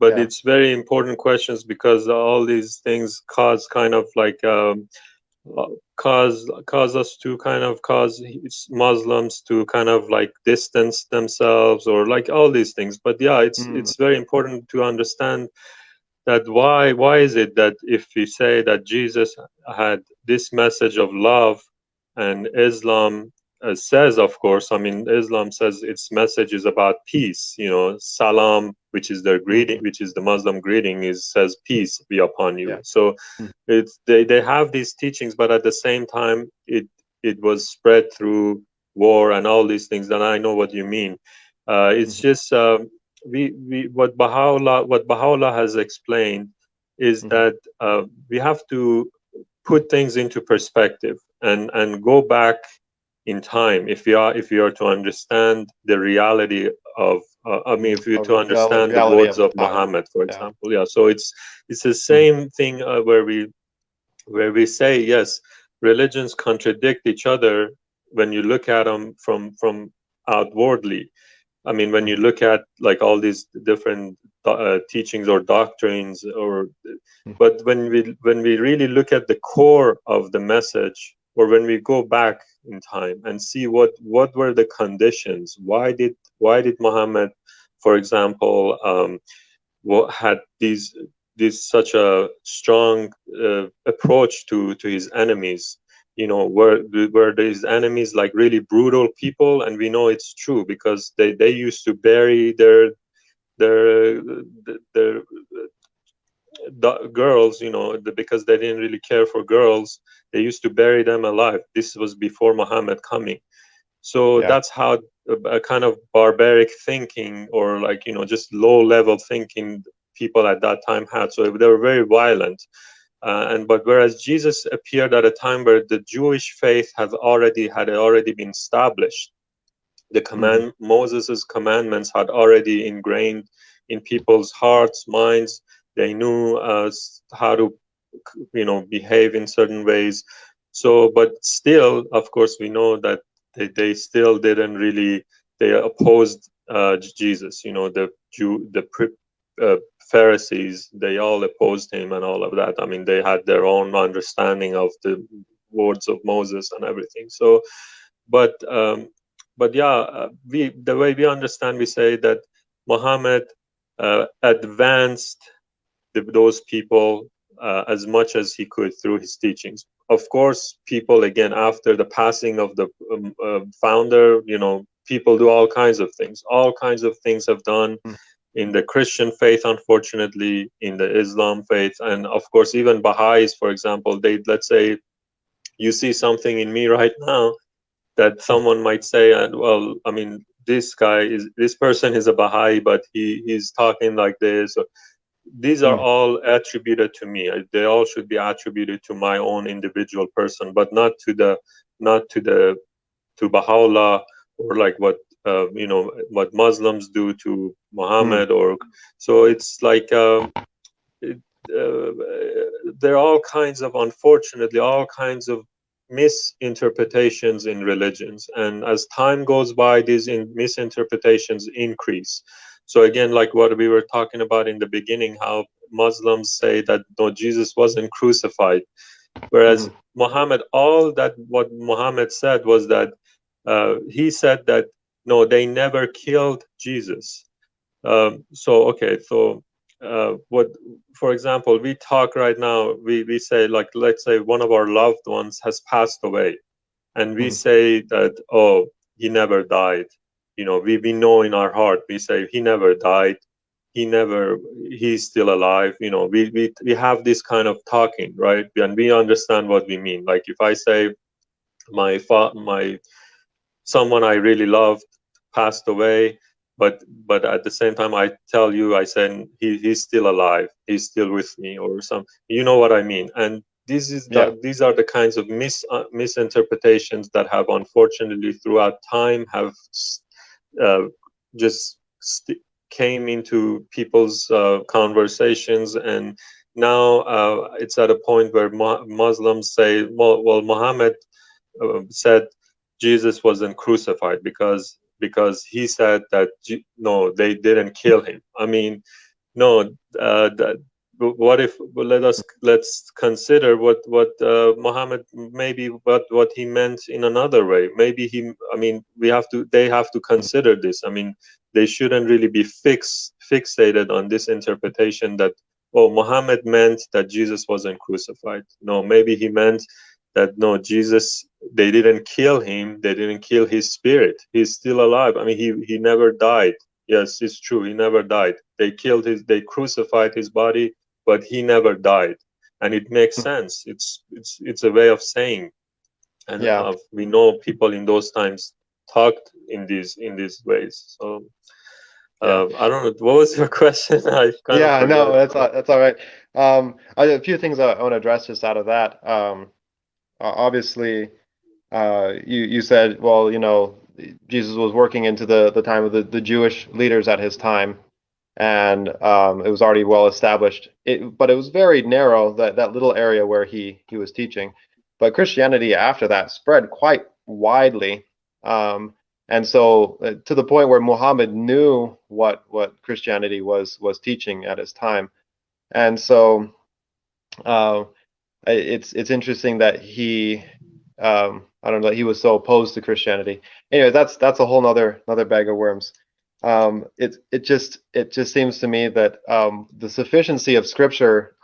but Yeah. it's very important questions, because all these things cause kind of like uh, cause us to kind of cause Muslims to kind of like distance themselves, or like all these things. But yeah, Mm, it's very important to understand that why is it that if we say that Jesus had this message of love, and Islam says, of course, I mean, Islam says its message is about peace, salam, which is their greeting, mhm, which is the Muslim greeting, is says peace be upon you. yeah. So Mm, they have these teachings, but at the same time it was spread through war and all these things. And I know what you mean. It's mhm, just we what Baha'u'llah has explained is mhm. that we have to put things into perspective, and go back in time, if we are to understand the reality of I mean, if we are to The understand the reality words of the of time. Muhammad, for Yeah. example. Yeah, so it's the Mm, same thing where we say, yes, religions contradict each other when you look at them from outwardly. I mean, when you mhm, look at like all these different teachings or doctrines, or mhm, but when we really look at the core of the message, or when we go back in time and see what were the conditions, why did Muhammad, for example, had these this such a strong approach to his enemies. You know, where these enemies like really brutal people, and we know it's true because they used to bury their their girls, you know, because they didn't really care for girls. They used to bury them alive. This was before Muhammad coming. So Yeah. that's how a kind of barbaric thinking, or like, you know, just low level thinking people at that time had. So they were very violent. But whereas Jesus appeared at a time where the Jewish faith had already been established, the Hmm. Moses's commandments had already ingrained in people's hearts, minds. They knew how to, you know, behave in certain ways. So, but still, of course, we know that they still didn't really. They opposed Jesus. You know, the Pharisees. They all opposed him and all of that. I mean, they had their own understanding of the words of Moses and everything. So, but yeah, we the way we understand, we say that Muhammad advanced those people as much as he could through his teachings. Of course, people, again, after the passing of the founder, you know, people do all kinds of things. All kinds of things have done in the Christian faith, unfortunately, in the Islam faith, and of course, even Baha'is, for example, they, let's say, you see something in me right now that someone might say, well, I mean, this person is a Baha'i, but he's talking like this. These are Mm. all attributed to me. They all should be attributed to my own individual person, but not to Baha'u'llah, or like what you know, what Muslims do to Mm. Muhammad. Or so it's like it, there are all kinds of, unfortunately, all kinds of misinterpretations in religions, and as time goes by, these misinterpretations increase. So again, like what we were talking about in the beginning, how Muslims say that no, Jesus wasn't crucified, whereas Hmm. Muhammad, all that what Muhammad said was that he said that no, they never killed Jesus. So okay, so what, for example, we talk right now, we say, like, let's say one of our loved ones has passed away, and we Hmm. say that, oh, he never died. You know, we know in our heart, we say he never died. He's still alive. You know, we have this kind of talking, right? And we understand what we mean. Like if I say my someone I really loved passed away, but at the same time I tell you, I said he's still alive, he's still with me, or some, you know what I mean. And Yeah. these are the kinds of misinterpretations that have, unfortunately, throughout time, have uh, just came into people's conversations. And now it's at a point where Muslims say, well, Muhammad said Jesus wasn't crucified because he said that no, they didn't kill him. I mean, no, that, what if, well, let's consider what Muhammad, maybe what he meant in another way. Maybe he, I mean, they have to consider this. I mean, they shouldn't really be fixated on this interpretation that, oh, Muhammad meant that Jesus wasn't crucified. No, maybe he meant that no, Jesus, they didn't kill him, they didn't kill his spirit. He's still alive. I mean, he never died. Yes, it's true. He never died. They crucified his body, but he never died, and it makes Mm. sense. It's a way of saying, and Yeah. we know people in those times talked in these ways. So Yeah. I don't know. What was your question? I kind of Yeah. No, forget. that's all right. A few things I want to address just out of that. Obviously, you said, well, you know, Jesus was working into the time of the Jewish leaders at his time, and it was already well established. But it was very narrow, that little area where he was teaching. But Christianity after that spread quite widely, and so to the point where Muhammad knew what Christianity was teaching at his time, and so uh, it's interesting that I don't know, he was so opposed to Christianity. Anyway, that's a whole nother bag of worms. it just seems to me that the sufficiency of Scripture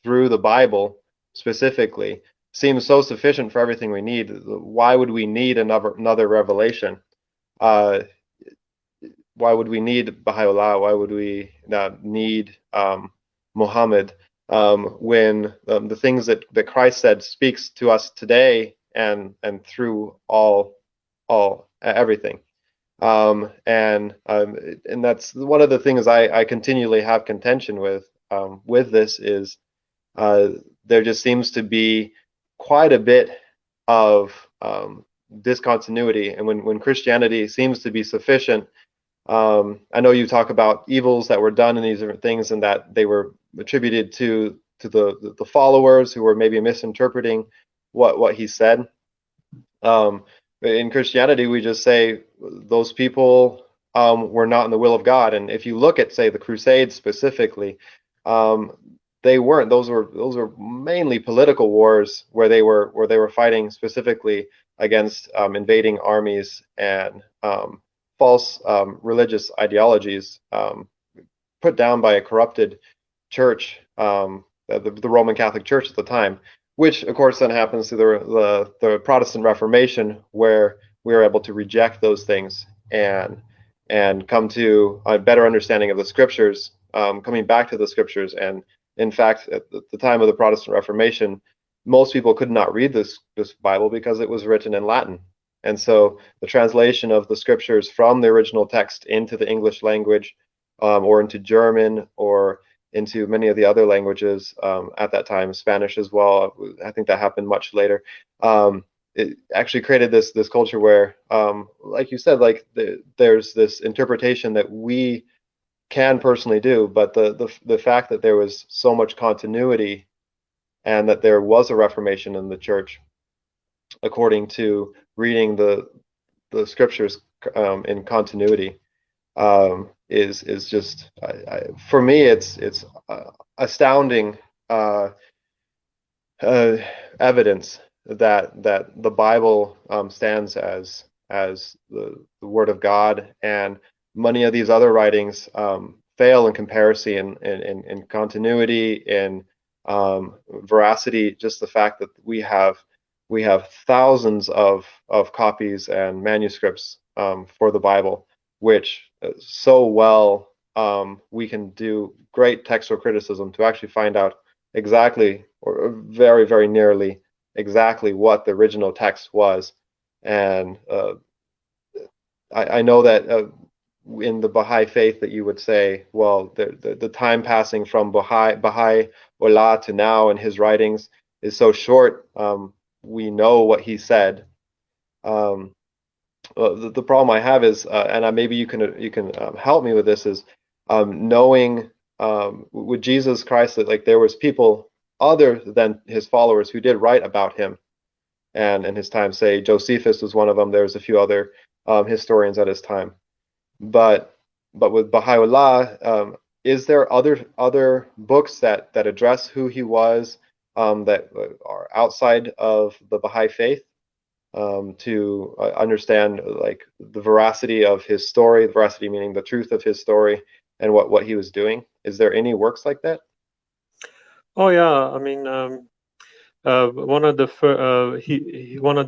through the Bible specifically seems so sufficient for everything we need. Why would we need another revelation? Uh, why would we need Baha'u'llah? Why would we need Muhammad when the things that Christ said speaks to us today and through all everything. And that's one of the things I continually have contention with this is uh, there just seems to be quite a bit of discontinuity, and when Christianity seems to be sufficient. I know you talk about evils that were done in these different things, and that they were attributed to the followers who were maybe misinterpreting what he said. In Christianity, we just say those people were not in the will of God. And if you look at, say, the Crusades specifically, um, they weren't. Those were mainly political wars where they were fighting specifically against invading armies and false religious ideologies put down by a corrupted church, the Roman Catholic Church at the time, which of course then happens through the Protestant Reformation, where we are able to reject those things and come to a better understanding of the Scriptures, coming back to the Scriptures. And in fact, at the time of the Protestant Reformation, most people could not read this Bible because it was written in Latin. And so the translation of the Scriptures from the original text into the English language, or into German, or into many of the other languages at that time, Spanish as well. I think that happened much later. It actually created this culture where, like you said, like there's this interpretation that we can personally do, but the fact that there was so much continuity and that there was a Reformation in the church, according to reading the Scriptures in continuity, is just for me it's astounding evidence that the Bible stands as the Word of God, and many of these other writings fail in comparison in continuity, in veracity. Just the fact that we have thousands of copies and manuscripts for the Bible, which so well we can do great textual criticism to actually find out exactly, or very, very nearly exactly, what the original text was. And I know that in the Baha'i faith that you would say, well, the time passing from Baha'u'llah to now in his writings is so short. We know what he said. The problem I have is, and maybe you can help me with this, is knowing with Jesus Christ that like there was people other than his followers who did write about him and in his time. Say Josephus was one of them. There was a few other historians at his time, but with Baha'u'llah, is there other books that address who he was, that are outside of the Baha'i faith, to understand like the veracity of his story, the veracity meaning the truth of his story and what he was doing? Is there any works like that? Oh yeah, I mean, one of the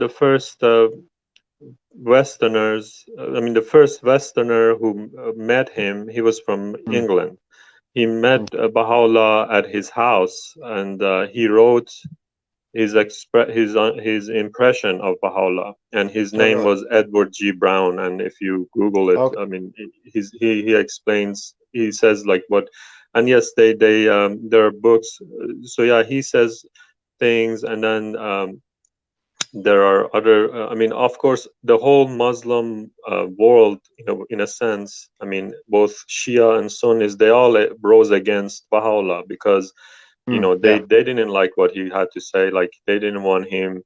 first Westerners. I mean, the first Westerner who met him, he was from Mm, England. He mm, met Baha'u'llah at his house, and he wrote his impression of Baha'u'llah, and his oh, name really? was Edward G. Brown. And if you Google it, Okay. I mean, he explains, he says like what, and yes, they there are books. So yeah, he says things, and then there are other. I mean, of course, the whole Muslim world, in a sense. I mean, both Shia and Sunnis, they all rose against Baha'u'llah because Mm, they didn't like what he had to say. Like they didn't want him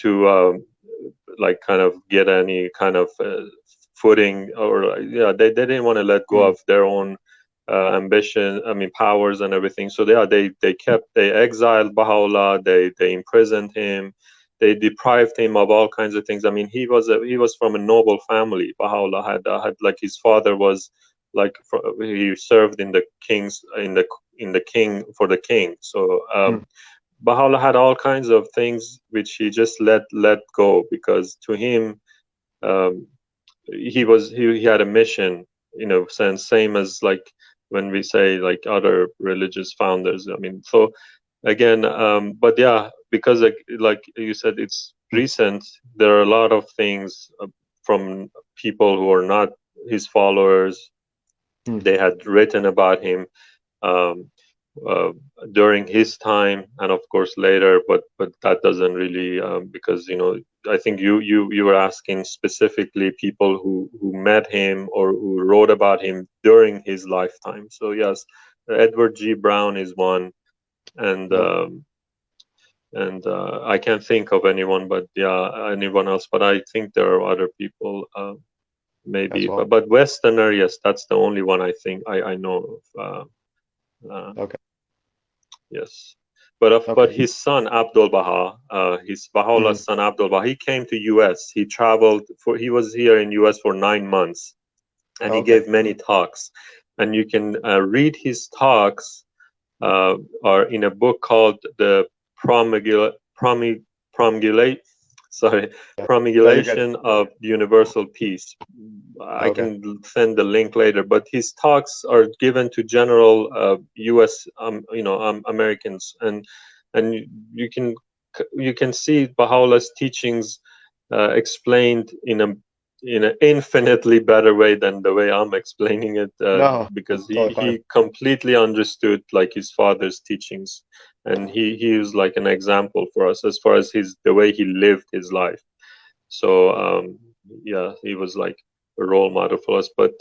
to like kind of get any kind of footing, or yeah, they didn't want to let go mm, of their own ambition, I mean powers and everything. So yeah, they exiled Baha'u'llah, they imprisoned him, they deprived him of all kinds of things. I mean, he was from a noble family. Baha'u'llah had like, his father was like, he served in the king's in the king for the king. So Baha'u'llah had all kinds of things which he just let go, because to him, um, he had a mission, in a sense, same as like when we say like other religious founders. I mean, so again, but yeah, because like you said, it's recent. There are a lot of things from people who are not his followers. They had written about him. Um, uh, During his time, and of course later, but that doesn't really, because I think you were asking specifically people who met him or who wrote about him during his lifetime. So yes, Edward G. Brown is one, and I can't think of anyone, but yeah, anyone else. But I think there are other people, maybe. well. But Westerner, yes, that's the only one I think I know of. Okay. Yes, but Okay. his son Abdul Baha, his Baha'u'llah's son Abdul Baha, he came to U.S. He traveled he was here in U.S. for 9 months, and he Okay. gave many talks. And you can read his talks, are in a book called the promulgate, sorry, Yeah. No, you're good. promulgation of universal peace. I Okay. can send the link later, but his talks are given to general U.S. Americans, and you can see Baha'u'llah's teachings explained in an infinitely better way than the way I'm explaining it, No, because totally fine. he completely understood like his father's teachings, and he was like an example for us as far as the way he lived his life. So yeah, he was like a role model for us. But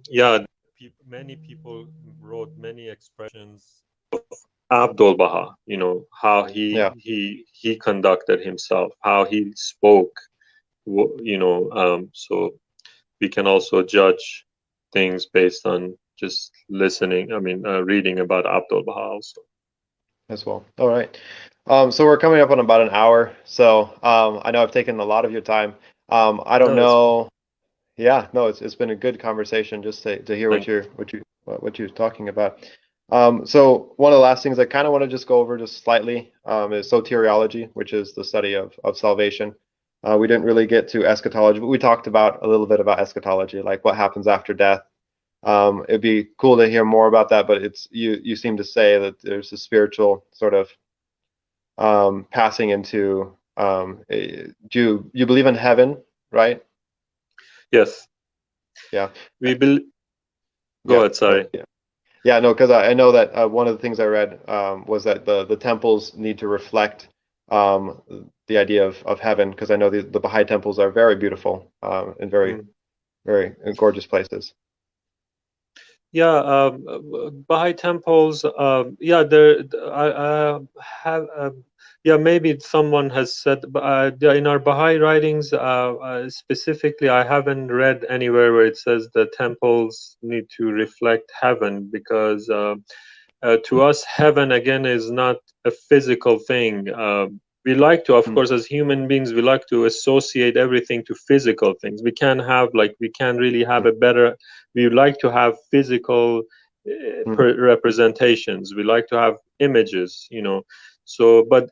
yeah, many people wrote many expressions of Abdul Baha. How Yeah, he conducted himself, how he spoke. So we can also judge things based on just listening. I mean, reading about Abdul Baha also. as well. All right. So we're coming up on about an hour. So I know I've taken a lot of your time. I don't No, that's fine. know. Yeah, no, it's been a good conversation just to hear Thank what you're talking about. So one of the last things I kind of want to just go over just slightly is soteriology, which is the study of salvation. We didn't really get to eschatology, but we talked about a little bit about eschatology, like what happens after death. It'd be cool to hear more about that, but you seem to say that there's a spiritual sort of passing into do you believe in heaven, right? you. Yes, Yeah. we will go Yeah. ahead. Sorry. Yeah. Yeah, no, because I know that one of the things I read was that the temples need to reflect um, the idea of heaven, because I know the Baha'i temples are very beautiful and very, Mm. very gorgeous places. Yeah, Baha'i temples. Yeah, there. I have. Yeah, maybe someone has said, yeah, in our Baha'i writings, specifically, I haven't read anywhere where it says the temples need to reflect heaven, because to us, heaven again is not a physical thing. We like to, of Mm, course, as human beings, we like to associate everything to physical things. We can't really have mm, a better. We like to have physical mm, representations. We like to have images. So, but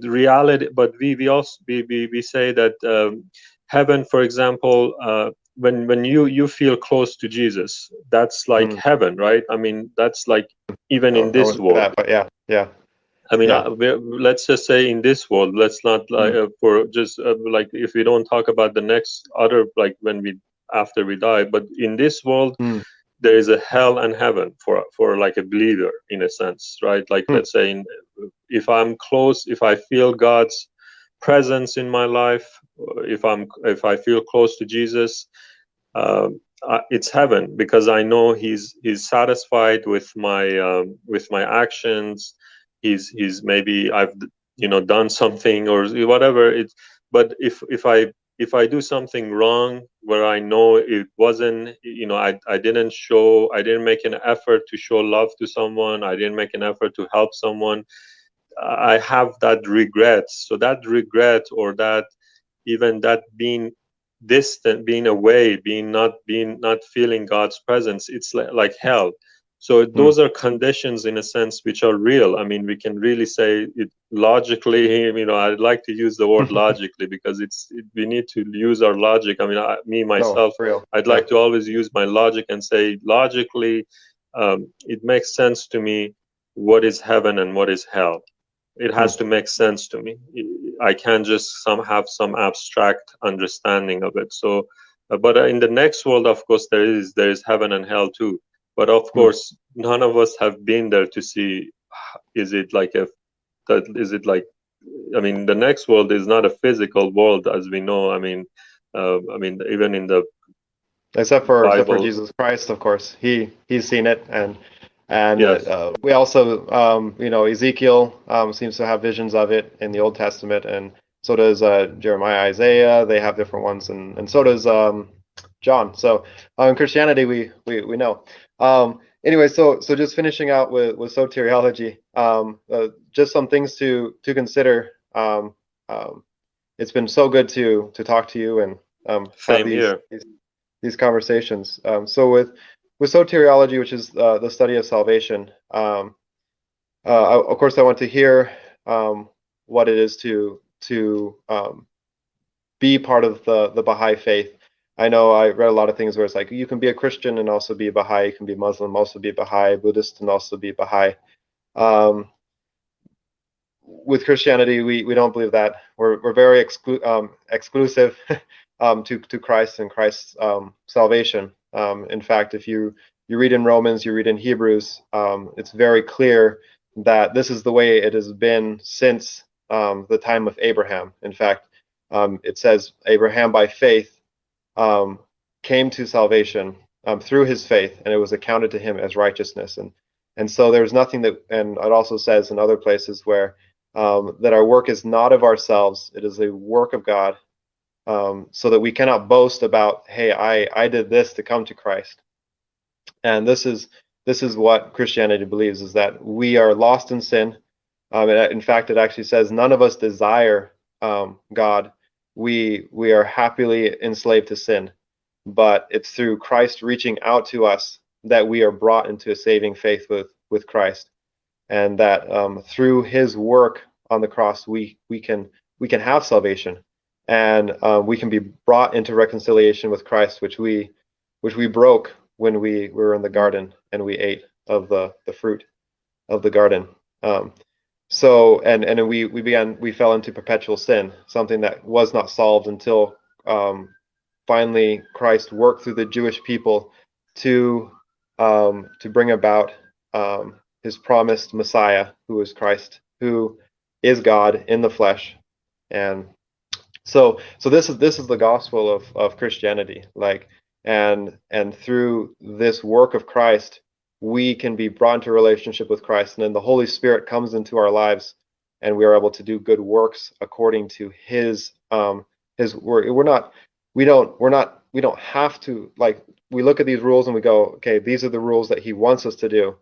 reality. But we also we say that heaven, for example. When you feel close to Jesus, that's like mm. heaven, right? I mean, that's like even in I this wouldn't say world. that, but yeah, yeah, I mean, yeah. let's just say in this world, let's not like Mm, for just like if we don't talk about the next other like when we after we die, but in this world mm, there is a hell and heaven for like a believer in a sense, right? Like mm, let's say if I'm close, if I feel God's presence in my life, if I feel close to Jesus, it's heaven, because I know he's satisfied with my actions. He's maybe I've done something or whatever. But if I do something wrong where I know it wasn't, I didn't make an effort to show love to someone, I didn't make an effort to help someone, I have that regret. So that regret, or that even that being distant, being away, not feeling God's presence, it's like hell. So Mm. those are conditions in a sense which are real. I mean, we can really say it logically. I'd like to use the word logically, because we need to use our logic. I mean, me No, myself, for real. I'd Yeah. like to always use my logic and say logically, it makes sense to me what is heaven and what is hell. It has Mm. to make sense to me. I can't just have some abstract understanding of it. So, but in the next world, of course, there is heaven and hell too. But of Mm. course, none of us have been there to see. Is it like is it like? I mean, the next world is not a physical world, as we know. I mean, even in the Except for Bible, Jesus Christ, of course, he's seen it, and yes, we also Ezekiel seems to have visions of it in the Old Testament, and so does Jeremiah, Isaiah. They have different ones, and so does John. So in Christianity, we know. Anyway, so just finishing out with soteriology, just some things to consider. It's been so good to talk to you and have same here. these conversations. So with soteriology, which is the study of salvation, of course, I want to hear what it is to be part of the Baha'i faith. I know I read a lot of things where it's like you can be a Christian and also be Baha'i, you can be Muslim, also be Baha'i, Buddhist, and also be Baha'i. With Christianity, we don't believe that. We're very exclusive to Christ and Christ's salvation. In fact, if you read in Romans, you read in Hebrews, it's very clear that this is the way it has been since the time of Abraham. In fact, it says Abraham by faith came to salvation through his faith, and it was accounted to him as righteousness. And so there's nothing that, and it also says in other places where that our work is not of ourselves; it is a work of God, so that we cannot boast about, hey, I did this to come to Christ. And this is what Christianity believes, is that we are lost in sin. In fact, it actually says none of us desire God. We are happily enslaved to sin, but it's through Christ reaching out to us that we are brought into a saving faith with Christ, and that through His work on the cross we can have salvation, and we can be brought into reconciliation with Christ, which we broke when we were in the garden and we ate of the fruit of the garden. So and we fell into perpetual sin, something that was not solved until finally Christ worked through the Jewish people to bring about his promised Messiah, who is Christ, who is God in the flesh. And so this is the gospel of Christianity. Like, and through this work of Christ, we can be brought into a relationship with Christ, and then the Holy Spirit comes into our lives, and we are able to do good works according to His word. We don't have to, like, we look at these rules and we go, okay, these are the rules that He wants us to do,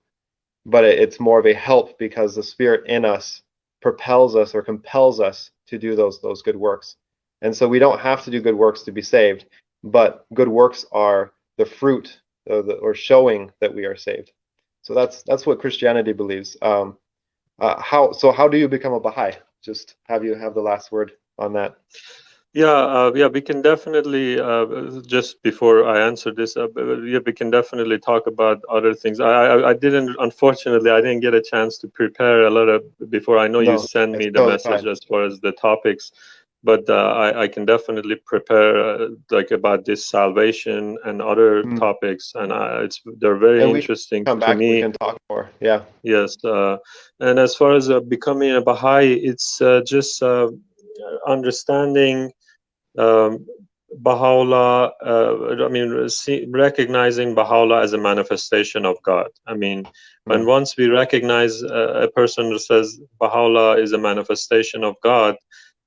but it's more of a help because the Spirit in us propels us or compels us to do those good works. And so we don't have to do good works to be saved, but good works are the fruit or showing that we are saved. So that's what Christianity believes. How do you become a Baha'i? Just have you have the last word on that. Yeah, we can definitely, just before I answer this, yeah, we can definitely talk about other things. I didn't, unfortunately, I didn't get a chance to prepare a lot of before. I know you No, send it's me the totally message fine. as far as the topics, but I can definitely prepare like about this salvation and other Mm. topics, and they're very And we can interesting come to back and we me. can talk more. Yeah. Yes, and as far as becoming a Baha'i, it's just understanding um, Baha'u'llah, recognizing Baha'u'llah as a manifestation of God. I mean, when Mm. once we recognize a person who says Baha'u'llah is a manifestation of God,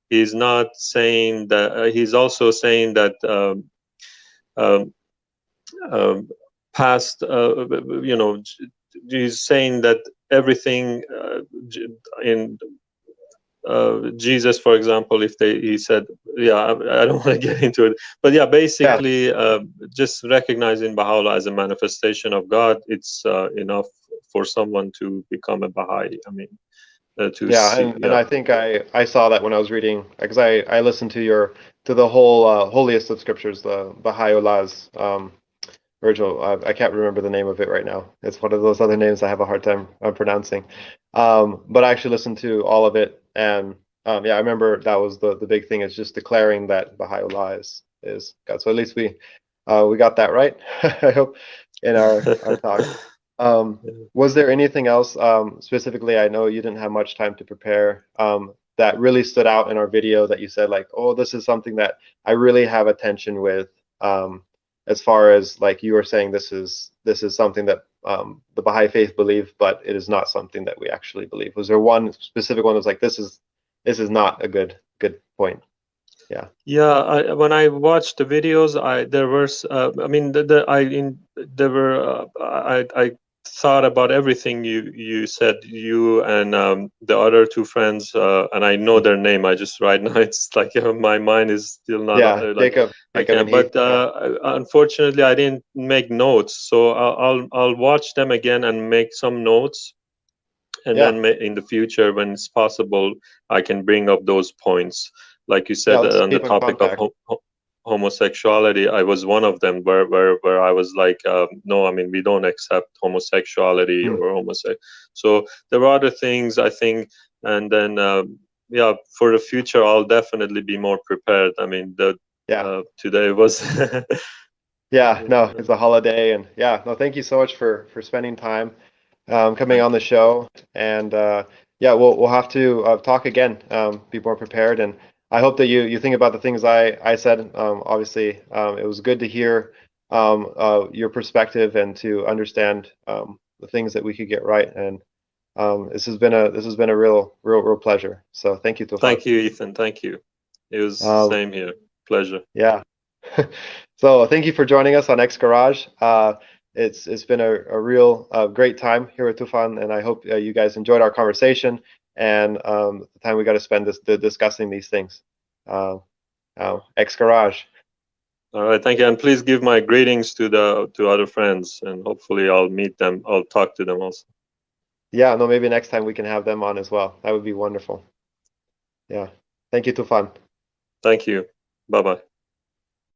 he's not saying that, he's also saying that um, um, past, he's saying that everything in Jesus, for example, he said, yeah, I don't want to get into it, but yeah, basically, just recognizing Baha'u'llah as a manifestation of God, it's enough for someone to become a Baha'i. I mean, to Yeah, see, and yeah, I think I saw that when I was reading because I listened to the whole holiest of scriptures, the Baha'u'llah's original. I can't remember the name of it right now. It's one of those other names I have a hard time pronouncing. But I actually listened to all of it, and yeah, I remember that was the big thing is just declaring that Baha'u'llah is God. So at least we got that right. I hope in our talk. Was there anything else specifically? I know you didn't have much time to prepare. That really stood out in our video that you said like, oh, this is something that I really have a tension with. As far as like you were saying, this is something that the Baha'i faith believe, but it is not something that we actually believe. Was there one specific one that was like, this is not a good point? Yeah. Yeah, when I watched the videos, there was I mean there were I thought about everything you said, you and the other two friends, and I know their name. I just right now it's like my mind is still not Yeah, like I Jacob and can't. Heath. But unfortunately, I didn't make notes, so I'll watch them again and make some notes, and Yeah, then in the future, when it's possible, I can bring up those points. Like you yeah. said, Let's on the keep in topic of contact. homosexuality, I was one of them where I was like, no, I mean, we don't accept homosexuality Hmm. or homosexual. So there are other things, I think, and then yeah, for the future, I'll definitely be more prepared. I mean, Yeah. today was Yeah, no, it's a holiday, and yeah, no, thank you so much for spending time coming thank on the show, and yeah, we'll have to talk again, be more prepared, and I hope that you think about the things I said. Obviously, it was good to hear your perspective and to understand the things that we could get right, and this has been a real pleasure. So thank you, Tufan. thank you, Ethan. Thank you. It was Um, same here. Pleasure. Yeah. So thank you for joining us on X Garage. It's been a real great time here with Tufan, and I hope you guys enjoyed our conversation and the time we got to spend discussing these things. Uh, X Garage. All right, thank you, and please give my greetings to other friends, and hopefully I'll meet them. I'll talk to them also. Yeah, no, maybe next time we can have them on as well. That would be wonderful. Yeah. Thank you, Tufan. Thank you. Bye bye.